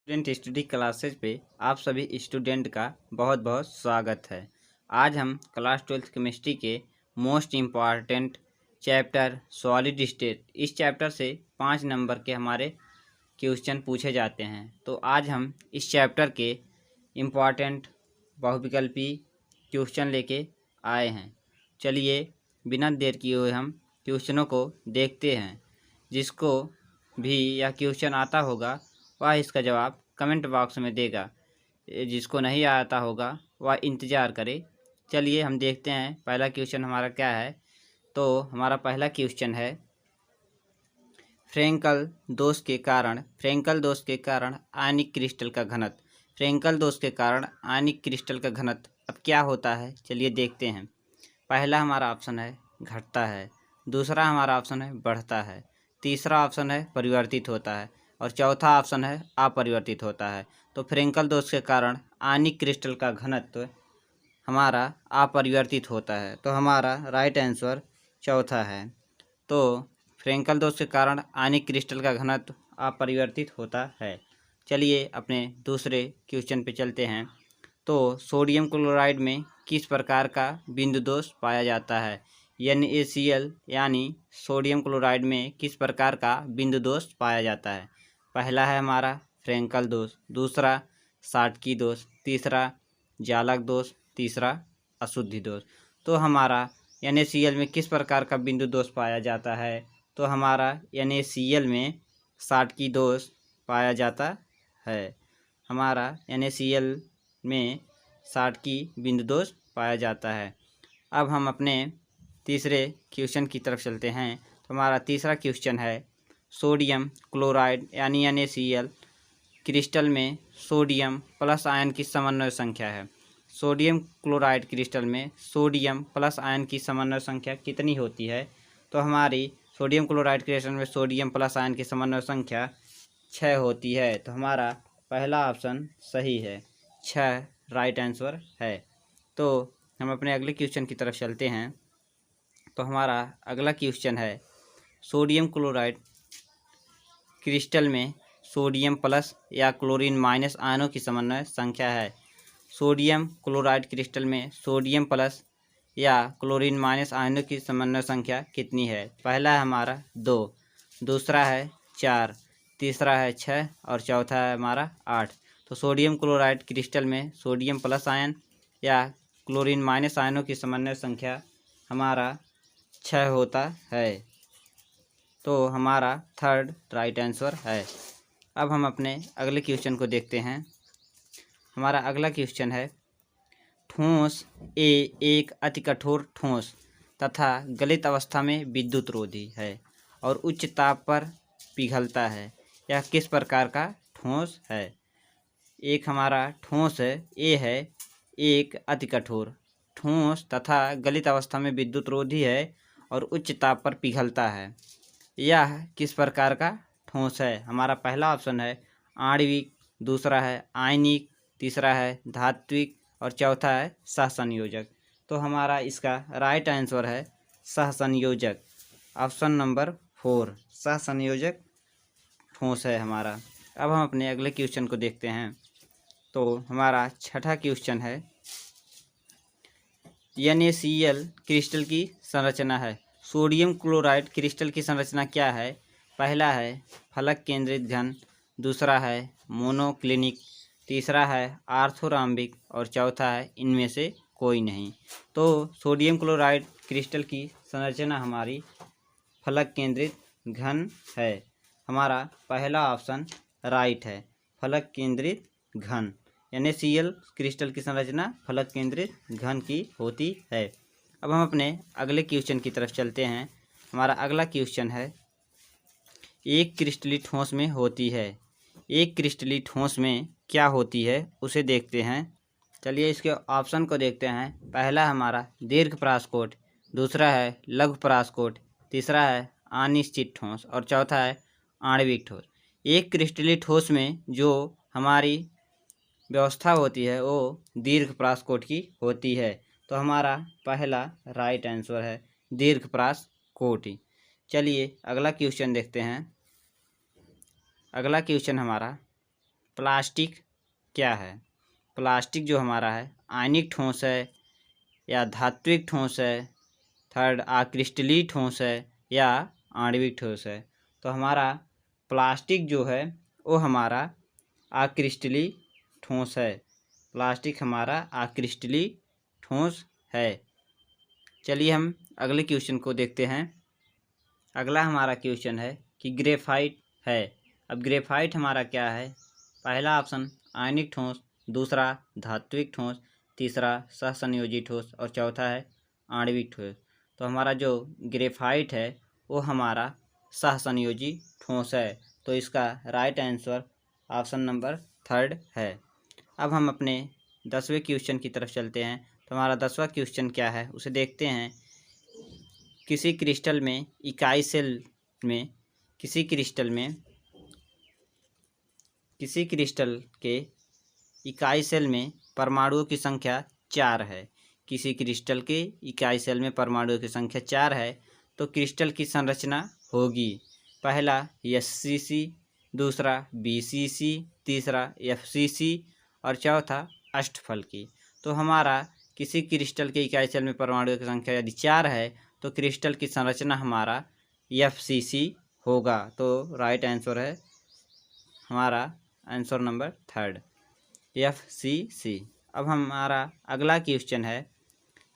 Student study classes पे आप सभी स्टूडेंट का बहुत बहुत स्वागत है। आज हम क्लास 12th केमिस्ट्री के most important chapter solid state, इस चैप्टर से 5 नंबर के हमारे क्वेश्चन पूछे जाते हैं। तो आज हम इस चैप्टर के इम्पॉर्टेंट बहुविकल्पी क्वेश्चन लेके आए हैं। चलिए बिना देर किए हुए हम क्वेश्चनों को देखते हैं। जिसको भी यह क्वेश्चन आता होगा वह इसका जवाब कमेंट बॉक्स में देगा। जिसको नहीं आता होगा वह इंतज़ार करे। चलिए हम देखते हैं पहला क्वेश्चन हमारा क्या है। तो हमारा पहला क्वेश्चन है, फ्रेंकल दोष के कारण आयनिक क्रिस्टल का घनत्व। फ्रेंकल दोष के कारण आयनिक क्रिस्टल का घनत्व अब क्या होता है, चलिए देखते हैं। पहला हमारा ऑप्शन है घटता है, दूसरा हमारा ऑप्शन है बढ़ता है, तीसरा ऑप्शन है परिवर्तित होता है और चौथा ऑप्शन है अपरिवर्तित होता है। तो फ्रेंकल दोष के कारण आयनिक क्रिस्टल का घनत्व हमारा अपरिवर्तित होता है। तो हमारा राइट आंसर चौथा है। तो फ्रेंकल दोष के कारण आयनिक क्रिस्टल का घनत्व अपरिवर्तित होता है। चलिए अपने दूसरे क्वेश्चन पे चलते हैं। तो सोडियम क्लोराइड में किस प्रकार का बिंदु दोष पाया जाता है। NaCl यानी सोडियम क्लोराइड में किस प्रकार का बिंदु दोष पाया जाता है। पहला है हमारा फ्रेंकल दोष, दूसरा साटकी दोष, तीसरा जालक दोष, तीसरा अशुद्धि दोष। तो हमारा NaCl में किस प्रकार का बिंदु दोष पाया जाता है। तो हमारा NaCl में साटकी दोष पाया जाता है। हमारा NaCl में साटकी बिंदु दोष पाया जाता है। अब हम अपने तीसरे क्वेश्चन की तरफ चलते हैं। तो हमारा तीसरा क्वेश्चन है, सोडियम क्लोराइड यानी NaCl क्रिस्टल में सोडियम प्लस आयन की समन्वय संख्या है। सोडियम क्लोराइड क्रिस्टल में सोडियम प्लस आयन की समन्वय संख्या कितनी होती है। तो हमारी सोडियम क्लोराइड क्रिस्टल में सोडियम प्लस आयन की समन्वय संख्या 6 होती है। तो हमारा पहला ऑप्शन सही है, 6 राइट आंसर है। तो हम अपने अगले क्वेश्चन की तरफ चलते हैं। तो हमारा अगला क्वेश्चन है, सोडियम क्लोराइड क्रिस्टल में सोडियम प्लस या क्लोरीन माइनस आयनों की समन्वय संख्या है। सोडियम क्लोराइड क्रिस्टल में सोडियम प्लस या क्लोरीन माइनस आयनों की समन्वय संख्या कितनी है। पहला है हमारा 2, दूसरा है 4, तीसरा है 6 और चौथा है हमारा 8। तो सोडियम क्लोराइड क्रिस्टल में सोडियम प्लस आयन या क्लोरीन माइनस आयनों की समन्वय संख्या हमारा 6 होता है। तो हमारा थर्ड राइट आंसर है। अब हम अपने अगले क्वेश्चन को देखते हैं। हमारा अगला क्वेश्चन है, ठोस ए एक अति कठोर ठोस तथा गलित अवस्था में विद्युत रोधी है और उच्च ताप पर पिघलता है। यह किस प्रकार का ठोस है। एक हमारा ठोस है, ए है एक अति कठोर ठोस तथा गलित अवस्था में विद्युत रोधी है और उच्च ताप पर पिघलता है। यह किस प्रकार का ठोस है। हमारा पहला ऑप्शन है आणविक, दूसरा है आयनिक, तीसरा है धात्विक और चौथा है सहसंयोजक। तो हमारा इसका राइट आंसर है सहसंयोजक, ऑप्शन नंबर 4 सहसंयोजक ठोस है हमारा। अब हम अपने अगले क्वेश्चन को देखते हैं। तो हमारा छठा क्वेश्चन है, NaCl क्रिस्टल की संरचना है। सोडियम क्लोराइड क्रिस्टल की संरचना क्या है। पहला है फलक केंद्रित घन, दूसरा है मोनोक्लिनिक, तीसरा है आर्थोराम्बिक और चौथा है इनमें से कोई नहीं। तो सोडियम क्लोराइड क्रिस्टल की संरचना हमारी फलक केंद्रित घन है। हमारा पहला ऑप्शन राइट है, फलक केंद्रित घन। NaCl क्रिस्टल की संरचना फलक केंद्रित घन की होती है। अब हम अपने अगले क्वेश्चन की तरफ चलते हैं। हमारा अगला क्वेश्चन है, एक क्रिस्टली ठोस में होती है। एक क्रिस्टली ठोस में क्या होती है उसे देखते हैं। चलिए इसके ऑप्शन को देखते हैं। पहला हमारा दीर्घ परास्कोट, दूसरा है लघु परास्कोट, तीसरा है अनिश्चित ठोस और चौथा है आणविक ठोस। एक क्रिस्टली ठोस में जो हमारी व्यवस्था होती है वो दीर्घ परास्कोट की होती है। तो हमारा पहला राइट आंसर है दीर्घ परास्कोट। चलिए अगला क्वेश्चन देखते हैं। अगला क्वेश्चन हमारा, प्लास्टिक क्या है। प्लास्टिक जो हमारा है आयनिक ठोस है या धात्विक ठोस है। थर्ड, आक्रिस्टलीय ठोस है या आणविक ठोस है। तो हमारा प्लास्टिक जो है वो हमारा आक्रिस्टलीय ठोस है। प्लास्टिक हमारा आक्रिस्टलीय ठोस है। चलिए हम अगले क्वेश्चन को देखते हैं। अगला हमारा क्वेश्चन है कि ग्रेफाइट है। अब ग्रेफाइट हमारा क्या है। पहला ऑप्शन आयनिक ठोस, दूसरा धात्विक ठोस, तीसरा सहसंयोजी ठोस और चौथा है आणविक ठोस। तो हमारा जो ग्रेफाइट है वो हमारा सहसंयोजी ठोस है। तो इसका right answer option number third है। अब हम अपने 10वें क्वेश्चन की तरफ चलते हैं। तो हमारा 10वां क्वेश्चन क्या है उसे देखते हैं। किसी क्रिस्टल में इकाई सेल में किसी क्रिस्टल के इकाई सेल में परमाणुओं की संख्या 4 है। किसी क्रिस्टल के इकाई सेल में परमाणुओं की संख्या 4 है तो क्रिस्टल की संरचना होगी पहला SCC, दूसरा BCC, तीसरा FCC और चौथा अष्टफल की। तो हमारा किसी क्रिस्टल के इकाई सेल में परमाणुओं की संख्या यदि 4 है तो क्रिस्टल की संरचना हमारा FCC होगा। तो राइट आंसर है हमारा आंसर नंबर थर्ड FCC। अब हमारा अगला क्वेश्चन है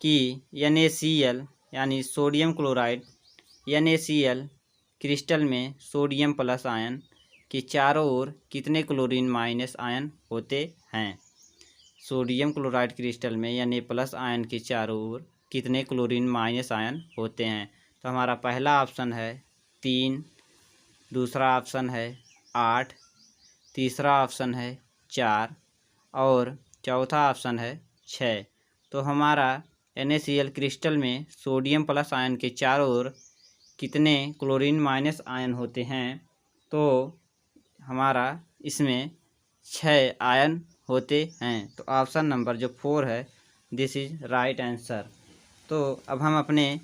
कि NaCl यानी सोडियम क्लोराइड NaCl क्रिस्टल में सोडियम प्लस आयन के चारों ओर कितने क्लोरीन माइनस आयन होते हैं। सोडियम क्लोराइड क्रिस्टल में Na प्लस आयन के चारों ओर कितने क्लोरीन माइनस आयन होते हैं। तो हमारा पहला ऑप्शन है 3, दूसरा ऑप्शन है 8, तीसरा ऑप्शन है 4 और चौथा ऑप्शन है 6। तो हमारा NaCl क्रिस्टल में सोडियम प्लस आयन के चारों ओर कितने क्लोरीन माइनस आयन होते हैं। तो हमारा इसमें 6 आयन होते हैं। तो ऑप्शन नंबर जो 4 है दिस इज राइट आंसर। तो अब हम अपने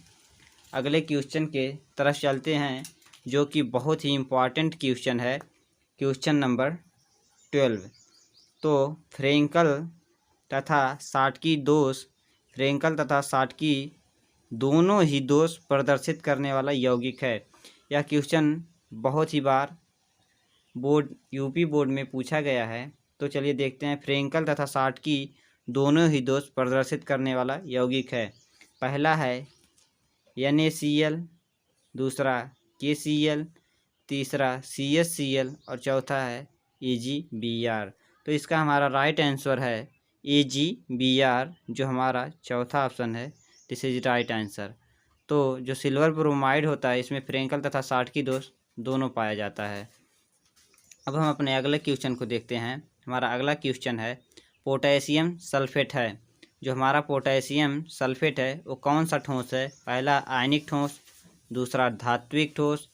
अगले क्वेश्चन के तरफ चलते हैं जो कि बहुत ही इम्पॉर्टेंट क्वेश्चन है। Question number 12। तो फ्रेंकल तथा साटकी दोनों ही दोष प्रदर्शित करने वाला यौगिक है। यह क्वेश्चन बहुत ही बार यूपी बोर्ड में पूछा गया है। तो चलिए देखते हैं। फ्रेंकल तथा साटकी दोनों ही दोष प्रदर्शित करने वाला यौगिक है। पहला है NaCl, दूसरा KCl, तीसरा CsCl और चौथा है AgBr। तो इसका हमारा राइट आंसर है AgBr जो हमारा चौथा ऑप्शन है दिस इज राइट आंसर। तो जो सिल्वर ब्रोमाइड होता है इसमें फ्रेंकल तथा साटकी दोष दोनों पाया जाता है। अब हम अपने अगले क्वेश्चन को देखते हैं। हमारा अगला क्वेश्चन है पोटेशियम सल्फेट है। जो हमारा पोटेशियम सल्फेट है वो कौन सा ठोस है। पहला आयनिक ठोस, दूसरा धात्विक ठोस,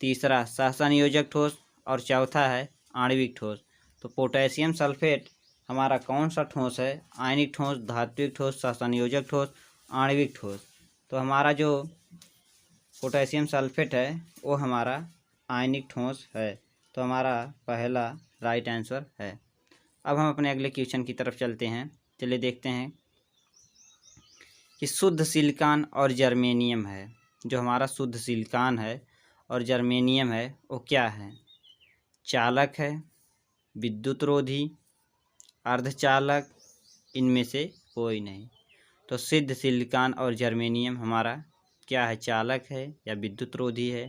तीसरा सहसंयोजक ठोस और चौथा है आणविक ठोस। तो पोटेशियम सल्फेट हमारा कौन सा ठोस है। आयनिक ठोस, धात्विक ठोस, सहसंयोजक ठोस, आणविक ठोस। तो हमारा जो पोटेशियम सल्फेट है वो हमारा आयनिक ठोस है। तो हमारा पहला राइट आंसर है। अब हम अपने अगले क्वेश्चन की तरफ चलते हैं। चलिए देखते हैं कि शुद्ध सिलिकॉन और जर्मेनियम है। जो हमारा शुद्ध सिलिकॉन है और जर्मेनियम है वो क्या है। चालक है, विद्युतरोधी, अर्धचालक, इनमें से कोई नहीं। तो शुद्ध सिलिकॉन और जर्मेनियम हमारा क्या है। चालक है या विद्युतरोधी है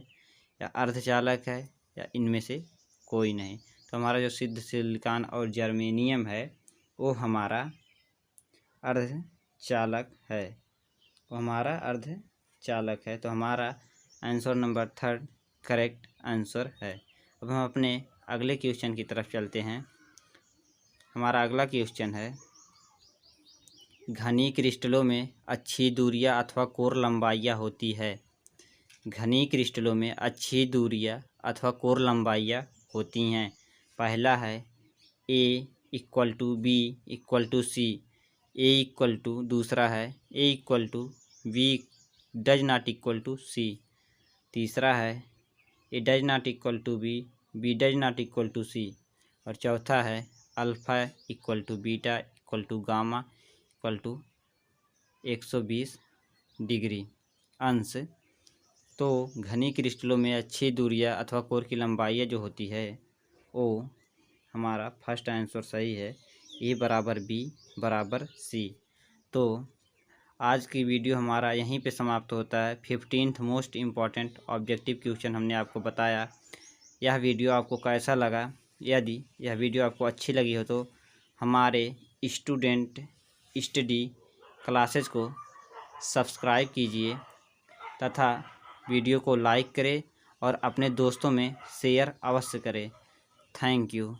या अर्धचालक है या इनमें से कोई नहीं। तो हमारा जो शुद्ध सिलिकॉन और जर्मेनियम है वो हमारा अर्धचालक है। वो हमारा अर्धचालक है। तो हमारा answer number third correct answer है। अब हम अपने अगले क्वेश्चन की तरफ चलते हैं। हमारा अगला क्वेश्चन है घनी क्रिस्टलों में अच्छी दूरियां अथवा कोर लंबाइयां होती है। घनी क्रिस्टलों में अच्छी दूरियां अथवा कोर लंबाइयां होती हैं। पहला है A = B = C, दूसरा है A = B does not equal C, तीसरा है A does not equal B does not equal C और चौथा है alpha equal to beta equal to gamma equal to 120 degree अंश। तो घनी क्रिस्टलों में अच्छी दूरियां अथवा कोर की लंबाइयाँ जो होती है वो हमारा फर्स्ट आंसर सही है, ए बराबर बी बराबर सी। तो आज की वीडियो हमारा यहीं पे समाप्त होता है। 15th most important objective question हमने आपको बताया। यह वीडियो आपको कैसा लगा? यदि यह वीडियो आपको अच्छी लगी हो तो हमारे स्टूडेंट स्टडी क्लासेस को सब्सक्राइब कीजिए तथा वीडियो को लाइक करें और अपने दोस्तों में शेयर अवश्य करें। Thank you.